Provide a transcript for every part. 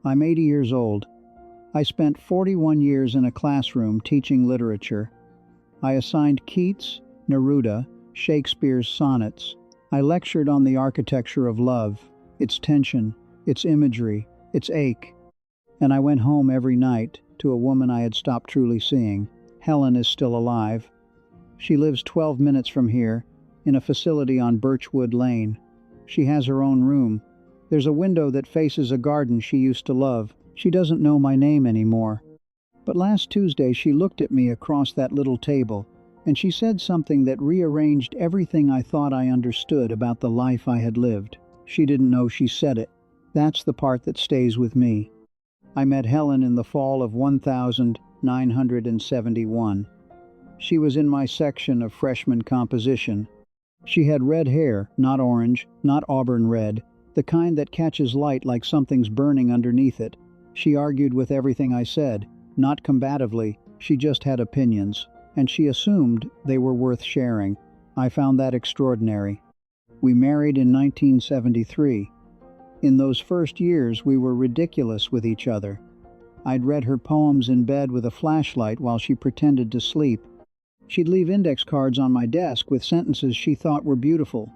I'm 80 years old. I spent 41 years in a classroom teaching literature. I assigned Keats, Neruda, Shakespeare's sonnets. I lectured on the architecture of love, its tension, its imagery, its ache. And I went home every night to a woman I had stopped truly seeing. Helen is still alive. She lives 12 minutes from here, in a facility on Birchwood Lane. She has her own room. There's a window that faces a garden she used to love. She doesn't know my name anymore. But last Tuesday she looked at me across that little table, and she said something that rearranged everything I thought I understood about the life I had lived. She didn't know she said it. That's the part that stays with me. I met Helen in the fall of 1971. She was in my section of freshman composition. She had red hair, not orange, not auburn red, the kind that catches light like something's burning underneath it. She argued with everything I said, not combatively, she just had opinions, and she assumed they were worth sharing. I found that extraordinary. We married in 1973. In those first years we were ridiculous with each other. I'd read her poems in bed with a flashlight while she pretended to sleep. She'd leave index cards on my desk with sentences she thought were beautiful.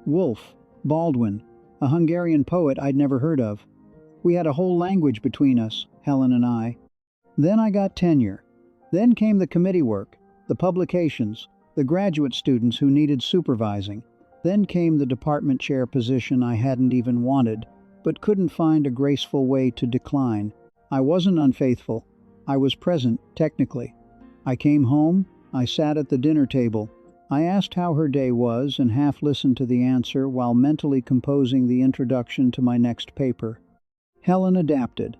Woolf, Baldwin, a Hungarian poet I'd never heard of. We had a whole language between us, Helen and I. Then I got tenure. Then came the committee work, the publications, the graduate students who needed supervising. Then came the department chair position I hadn't even wanted, but couldn't find a graceful way to decline. I wasn't unfaithful. I was present, technically. I came home, I sat at the dinner table. I asked how her day was and half listened to the answer while mentally composing the introduction to my next paper. Helen adapted.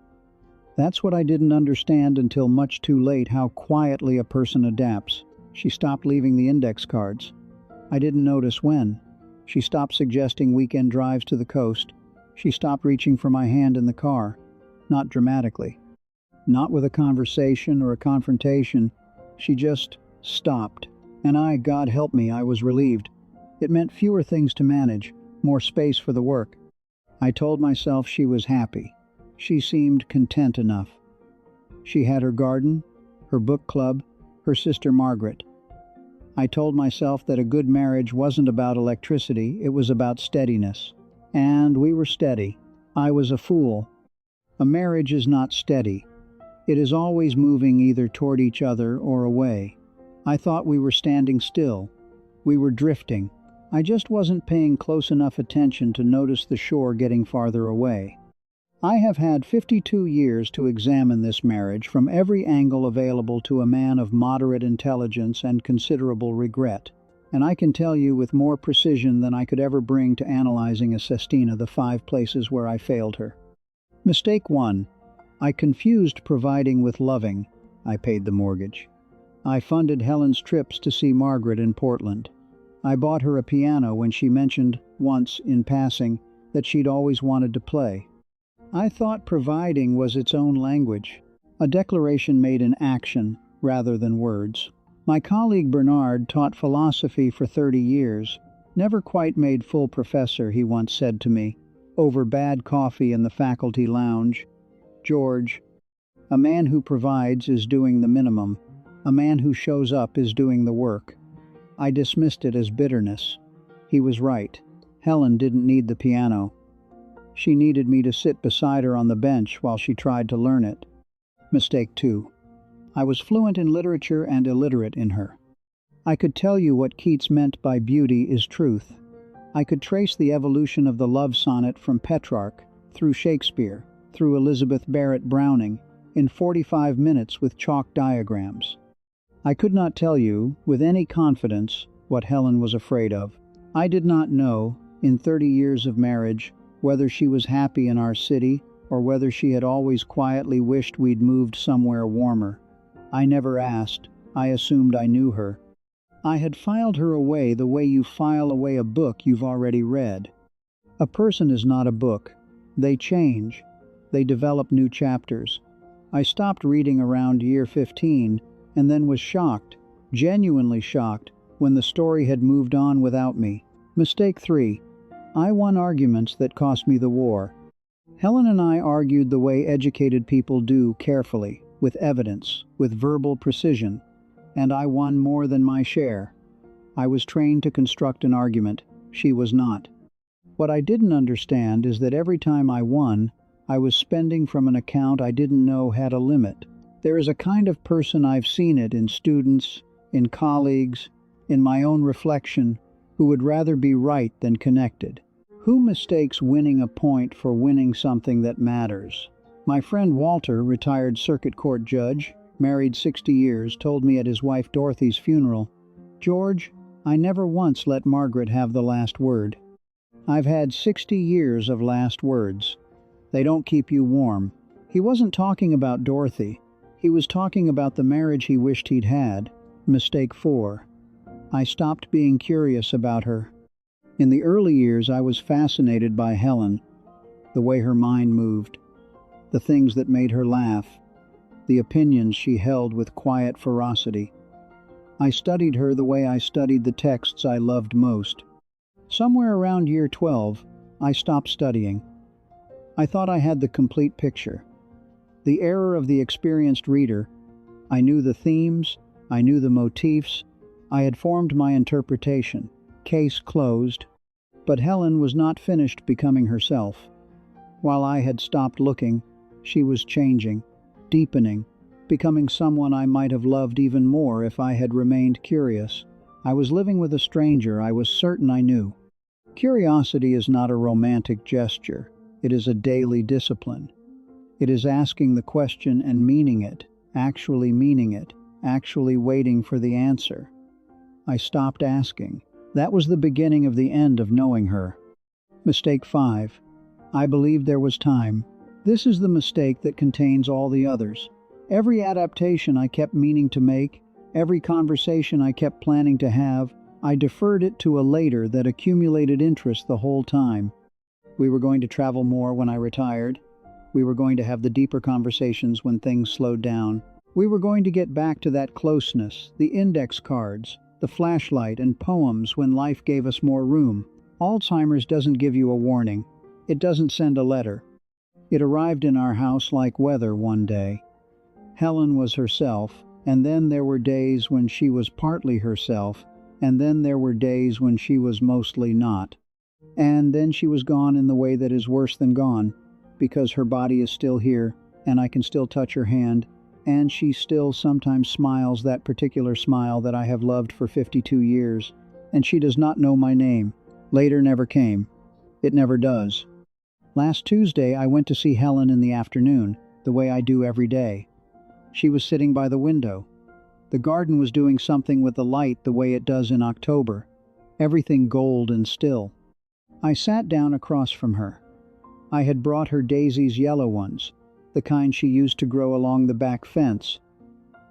That's what I didn't understand until much too late, how quietly a person adapts. She stopped leaving the index cards. I didn't notice when. She stopped suggesting weekend drives to the coast. She stopped reaching for my hand in the car. Not dramatically. Not with a conversation or a confrontation. She just stopped. And I, God help me, I was relieved. It meant fewer things to manage, more space for the work. I told myself she was happy. She seemed content enough. She had her garden, her book club, her sister Margaret. I told myself that a good marriage wasn't about electricity, it was about steadiness. And we were steady. I was a fool. A marriage is not steady. It is always moving either toward each other or away. I thought we were standing still. We were drifting. I just wasn't paying close enough attention to notice the shore getting farther away. I have had 52 years to examine this marriage from every angle available to a man of moderate intelligence and considerable regret, and I can tell you with more precision than I could ever bring to analyzing a sestina the 5 places where I failed her. Mistake 1. I confused providing with loving. I paid the mortgage. I funded Helen's trips to see Margaret in Portland. I bought her a piano when she mentioned, once in passing, that she'd always wanted to play. I thought providing was its own language, a declaration made in action rather than words. My colleague Bernard taught philosophy for 30 years, never quite made full professor, he once said to me, over bad coffee in the faculty lounge. George, a man who provides is doing the minimum. A man who shows up is doing the work. I dismissed it as bitterness. He was right. Helen didn't need the piano. She needed me to sit beside her on the bench while she tried to learn it. Mistake 2. I was fluent in literature and illiterate in her. I could tell you what Keats meant by beauty is truth. I could trace the evolution of the love sonnet from Petrarch, through Shakespeare, through Elizabeth Barrett Browning, in 45 minutes with chalk diagrams. I could not tell you, with any confidence, what Helen was afraid of. I did not know, in 30 years of marriage, whether she was happy in our city or whether she had always quietly wished we'd moved somewhere warmer. I never asked. I assumed I knew her. I had filed her away the way you file away a book you've already read. A person is not a book. They change. They develop new chapters. I stopped reading around year 15 and then was shocked, genuinely shocked, when the story had moved on without me. Mistake 3. I won arguments that cost me the war. Helen and I argued the way educated people do, carefully, with evidence, with verbal precision, and I won more than my share. I was trained to construct an argument. She was not. What I didn't understand is that every time I won, I was spending from an account I didn't know had a limit. There is a kind of person, I've seen it in students, in colleagues, in my own reflection, who would rather be right than connected. Who mistakes winning a point for winning something that matters? My friend Walter, retired circuit court judge, married 60 years, told me at his wife Dorothy's funeral, "George, I never once let Margaret have the last word. I've had 60 years of last words. They don't keep you warm." He wasn't talking about Dorothy. He was talking about the marriage he wished he'd had. Mistake 4. I stopped being curious about her. In the early years, I was fascinated by Helen, the way her mind moved, the things that made her laugh, the opinions she held with quiet ferocity. I studied her the way I studied the texts I loved most. Somewhere around year 12, I stopped studying. I thought I had the complete picture. The error of the experienced reader. I knew the themes, I knew the motifs, I had formed my interpretation. Case closed. But Helen was not finished becoming herself. While I had stopped looking, she was changing, deepening, becoming someone I might have loved even more if I had remained curious. I was living with a stranger I was certain I knew. Curiosity is not a romantic gesture. It is a daily discipline. It is asking the question and meaning it, actually waiting for the answer. I stopped asking. That was the beginning of the end of knowing her. Mistake 5. I believed there was time. This is the mistake that contains all the others. Every adaptation I kept meaning to make, every conversation I kept planning to have, I deferred it to a later that accumulated interest the whole time. We were going to travel more when I retired. We were going to have the deeper conversations when things slowed down. We were going to get back to that closeness, the index cards, the flashlight and poems when life gave us more room. Alzheimer's doesn't give you a warning. It doesn't send a letter. It arrived in our house like weather one day. Helen was herself, and then there were days when she was partly herself, and then there were days when she was mostly not. And then she was gone in the way that is worse than gone, because her body is still here, and I can still touch her hand, and she still sometimes smiles that particular smile that I have loved for 52 years, and she does not know my name. Later never came. It never does. Last Tuesday I went to see Helen in the afternoon, the way I do every day. She was sitting by the window. The garden was doing something with the light the way it does in October, everything gold and still. I sat down across from her. I had brought her daisies, yellow ones, the kind she used to grow along the back fence.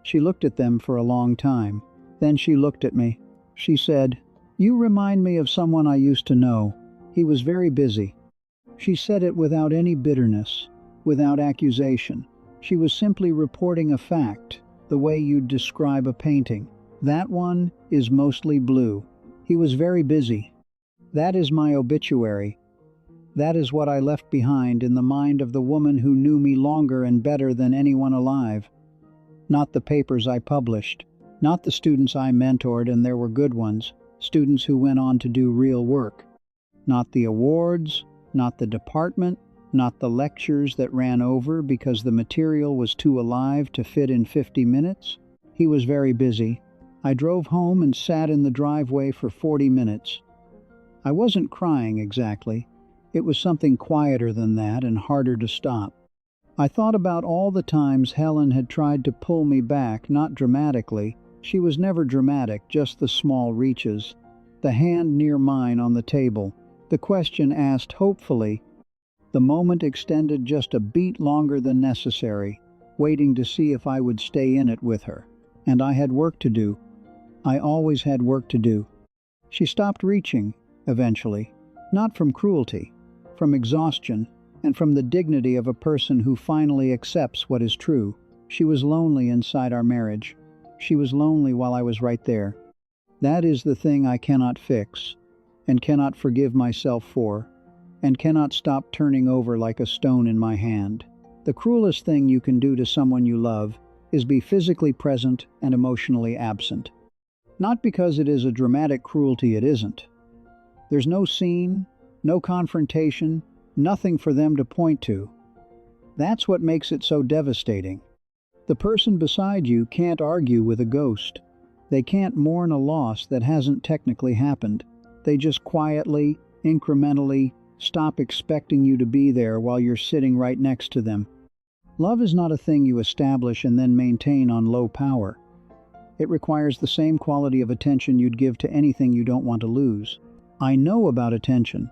She looked at them for a long time. Then she looked at me. She said, "You remind me of someone I used to know. He was very busy." She said it without any bitterness, without accusation. She was simply reporting a fact, the way you'd describe a painting. "That one is mostly blue. He was very busy." That is my obituary. That is what I left behind in the mind of the woman who knew me longer and better than anyone alive. Not the papers I published, not the students I mentored, and there were good ones, students who went on to do real work. Not the awards, not the department, not the lectures that ran over because the material was too alive to fit in 50 minutes. He was very busy. I drove home and sat in the driveway for 40 minutes. I wasn't crying exactly. It was something quieter than that and harder to stop. I thought about all the times Helen had tried to pull me back, not dramatically. She was never dramatic, just the small reaches. The hand near mine on the table. The question asked hopefully. The moment extended just a beat longer than necessary, waiting to see if I would stay in it with her. And I had work to do. I always had work to do. She stopped reaching, eventually. Not from cruelty, from exhaustion, and from the dignity of a person who finally accepts what is true. She was lonely inside our marriage. She was lonely while I was right there. That is the thing I cannot fix, and cannot forgive myself for, and cannot stop turning over like a stone in my hand. The cruelest thing you can do to someone you love is be physically present and emotionally absent. Not because it is a dramatic cruelty, it isn't. There's no scene, no confrontation, nothing for them to point to. That's what makes it so devastating. The person beside you can't argue with a ghost. They can't mourn a loss that hasn't technically happened. They just quietly, incrementally, stop expecting you to be there while you're sitting right next to them. Love is not a thing you establish and then maintain on low power. It requires the same quality of attention you'd give to anything you don't want to lose. I know about attention.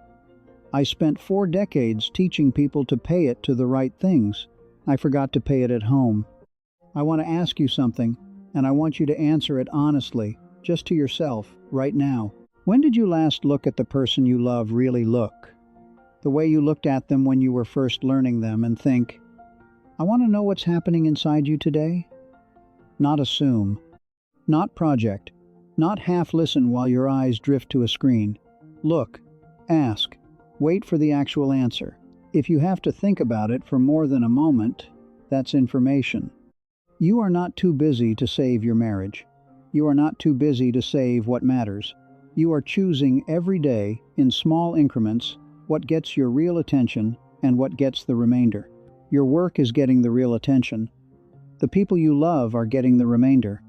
I spent 4 decades teaching people to pay it to the right things. I forgot to pay it at home. I want to ask you something, and I want you to answer it honestly, just to yourself, right now. When did you last look at the person you love really look? The way you looked at them when you were first learning them and think, I want to know what's happening inside you today? Not assume. Not project. Not half listen while your eyes drift to a screen. Look. Ask. Wait for the actual answer. If you have to think about it for more than a moment, that's information. You are not too busy to save your marriage. You are not too busy to save what matters. You are choosing every day, in small increments, what gets your real attention and what gets the remainder. Your work is getting the real attention. The people you love are getting the remainder.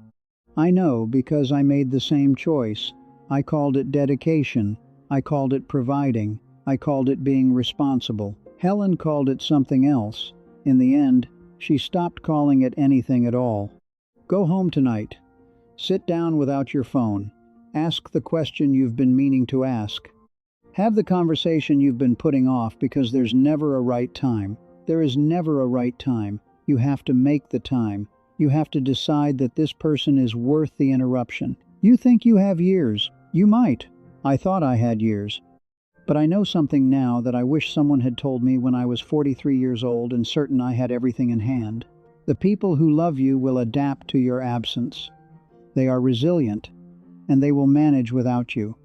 I know because I made the same choice. I called it dedication. I called it providing. I called it being responsible. Helen called it something else. In the end, she stopped calling it anything at all. Go home tonight. Sit down without your phone. Ask the question you've been meaning to ask. Have the conversation you've been putting off because there's never a right time. There is never a right time. You have to make the time. You have to decide that this person is worth the interruption. You think you have years. You might. I thought I had years. But I know something now that I wish someone had told me when I was 43 years old and certain I had everything in hand. The people who love you will adapt to your absence. They are resilient, and they will manage without you.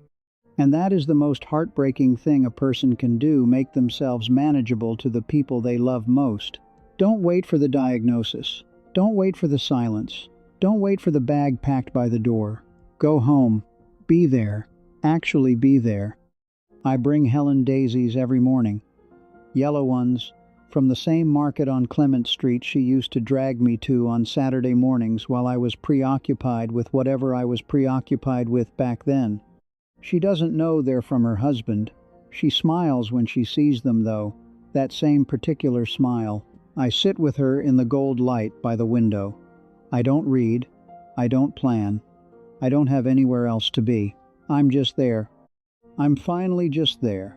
And that is the most heartbreaking thing a person can do, make themselves manageable to the people they love most. Don't wait for the diagnosis. Don't wait for the silence. Don't wait for the bag packed by the door. Go home. Be there. Actually be there. I bring Helen daisies every morning. Yellow ones, from the same market on Clement Street she used to drag me to on Saturday mornings while I was preoccupied with whatever I was preoccupied with back then. She doesn't know they're from her husband. She smiles when she sees them, though, that same particular smile. I sit with her in the gold light by the window. I don't read. I don't plan. I don't have anywhere else to be. I'm just there. I'm finally just there.